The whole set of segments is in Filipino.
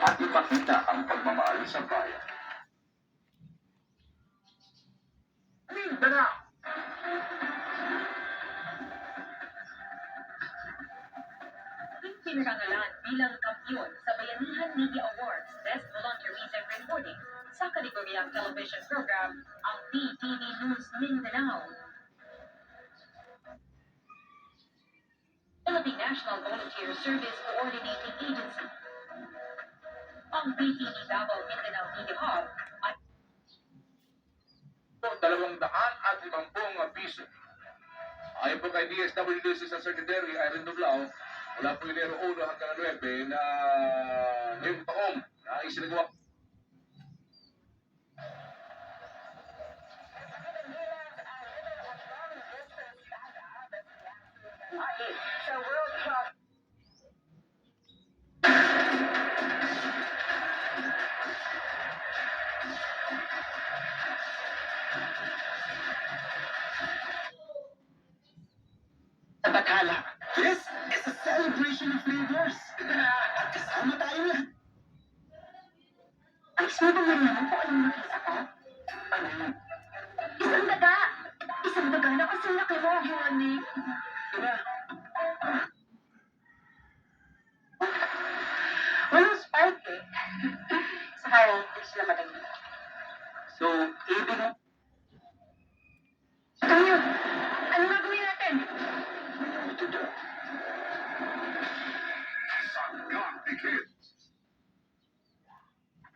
at ipakita ang pagmamahal sa bayan. Mindanao. Pinarangalan bilang kampiyon sa Bayanihan Media Awards Best Volunteerism Reporting sa kategoryang television program ang PTV News Mindanao. Philippine National Volunteer Service Coordinating Agency. Ang PTV Davao Mindanao Media Hub ay 250 piso. Ayon po kay DSWD sa Secretary Irene Dublao, wala po Enero 1 hanggang 9 na ngayong taong na isinagawa. sa World Cup. Natakala. This is a celebration of flavors. Kasama tayo lahat. Ay, sabi mo naman kung anong nakita ko? Ano yun? Isang daga! Isang daga na kasing laki mo, honey. Diba? Walang spike eh. Saka hindi sila madali. So, ibig mo? Tayo, ano gagawin natin? Ito daw. Sanggang dikit.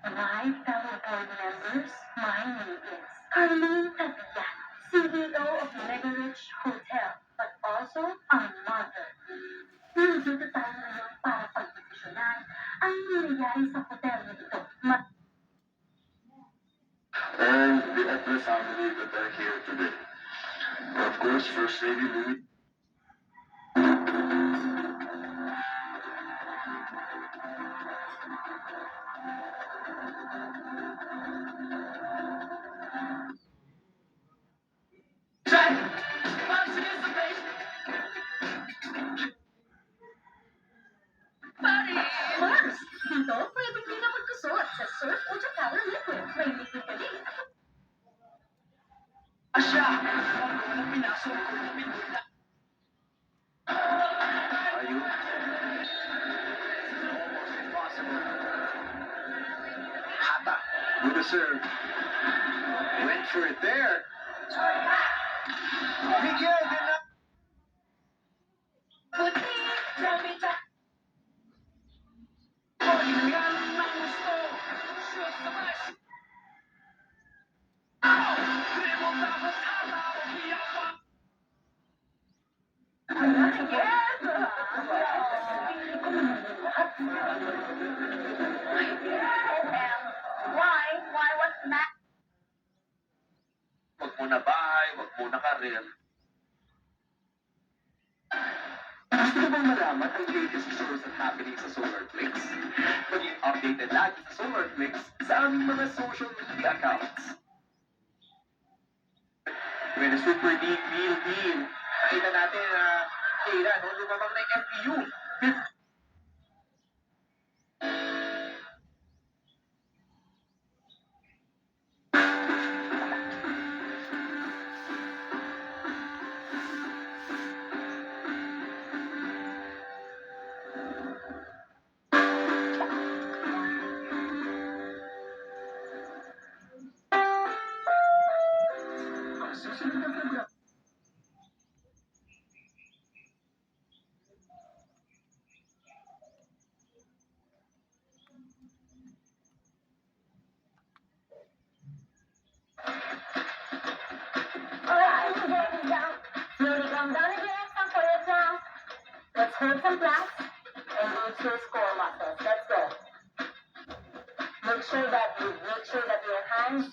My fellow board members, my name is Carlene Tabian, CEO of Mega Rich Hotel, but also a mother. Nandito tayo ngayon para pagdesisyonan ang nangyayari sa hotel na ito. And the Edna family that are here today. Of course, First Lady Louie. Mars, dito pwede din na magkasuot sa Surf Ultra Power Liquid. May liquid ka din. Asya! Walang pinasok ko na pinunta. Ayun. Almost impossible. Hata. Good serve. Went for it there. Miguel did not. Puti, sabi ka. Why? What's that? Wag muna bahay, wag muna karir. Gusto mo bang malaman ang latest shows at happening sa SolarFlix? Maging updated lagi sa SolarFlix sa aming mga social media accounts. With a super deal. Nakita natin na Kira, no? Lumabang na yung MPU. Ang susunod na program. Alright, ladies down. Slowly calm down again. Some for yourself. Let's hold some planks and move to score muscles. Let's go. Make sure that your hands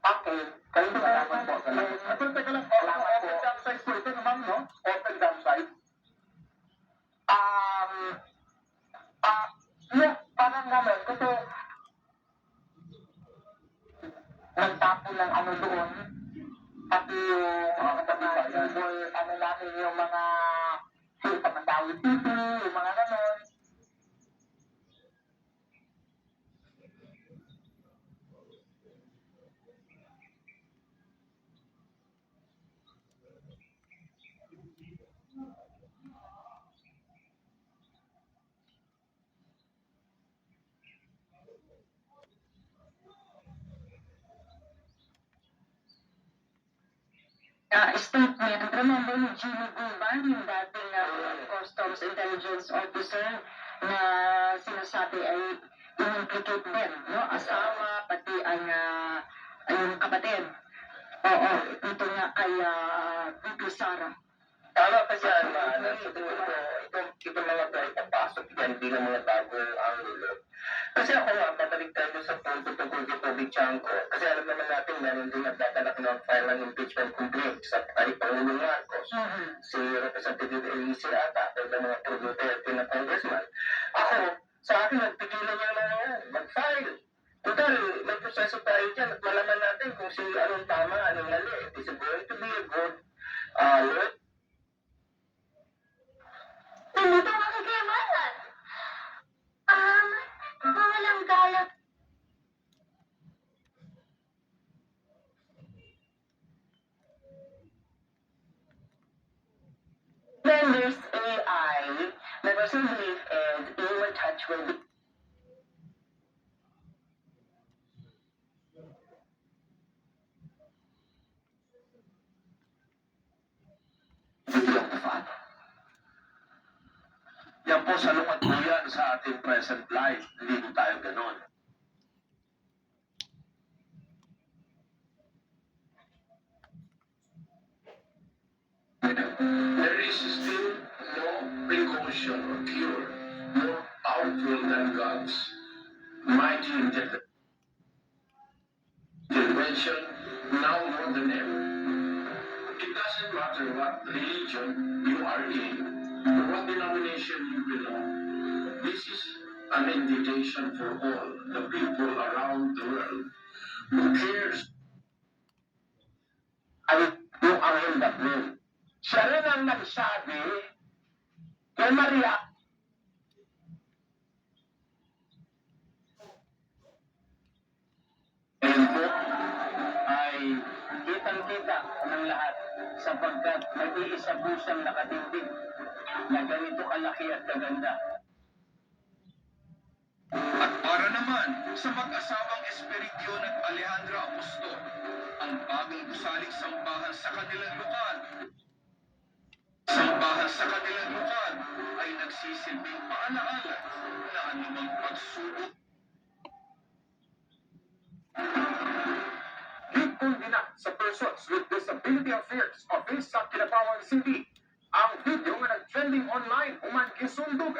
Okay, kayo malaman po. Pero teka lang, open downside po ito naman, no? Open downside. Yeah, parang naman. Kasi, ng ano doon. Pati yung Mga kapitbayan. ano namin yung mga Pamandawi TV, yung mga ganon. Statement, remember ni Jimmy Guban, yung dating Customs Intelligence Officer na sinasabi ay in-implicate din, no? Asawa, pati ang yung kapatid. Oo, ito nga kay VP Sara. Tama ka dyan, sa tingin ko, ito mga to ay papasok yan bilang mga bagong angulo. Kasi ako nga, babalik tayo sa punto tungkol kay Toby Chanko. Kasi alam naman natin, meron din nagdadalak ng file ng impeachment complaint sa kay Pangulong Marcos. Si Representative Elise ata, at ng mga Duterte na congressman. Ako, sa akin, nagpigilan niya na mag-file. Total, may proseso tayo dyan at malaman natin kung anong tama, anong mali. Is it going to be a good law? Nandito ka kagamanan. Walang galak. When there's AI, my personal belief is human touch will be Biglang tafad. Yan po salungat po yan sa ating present life. Hindi po tayo ganon. There is still no precaution or cure more powerful than God's mighty intervention now more than ever. It doesn't matter what religion you are in or what denomination you belong. This is an invitation for all the people around the world who cares. Ay, yung angel Gabriel. Siya rin ang nagsabi kay Maria. Ngayon po ay kitang-kita ng lahat sapagkat nag-iisa po siyang nakatindig na ganito kalaki at kaganda. At para naman sa mag-asawang Esperidion at Alejandra Apostol, ang bagong gusaling sambahan sa kanilang lugar. Sambahan sa kanilang lugar ay nagsisilbing paalaala na anumang pagsubok Kundina sa Persons with Disability Affairs Office sa Kilapawan City. Ang video nga nag-trending online human gisundog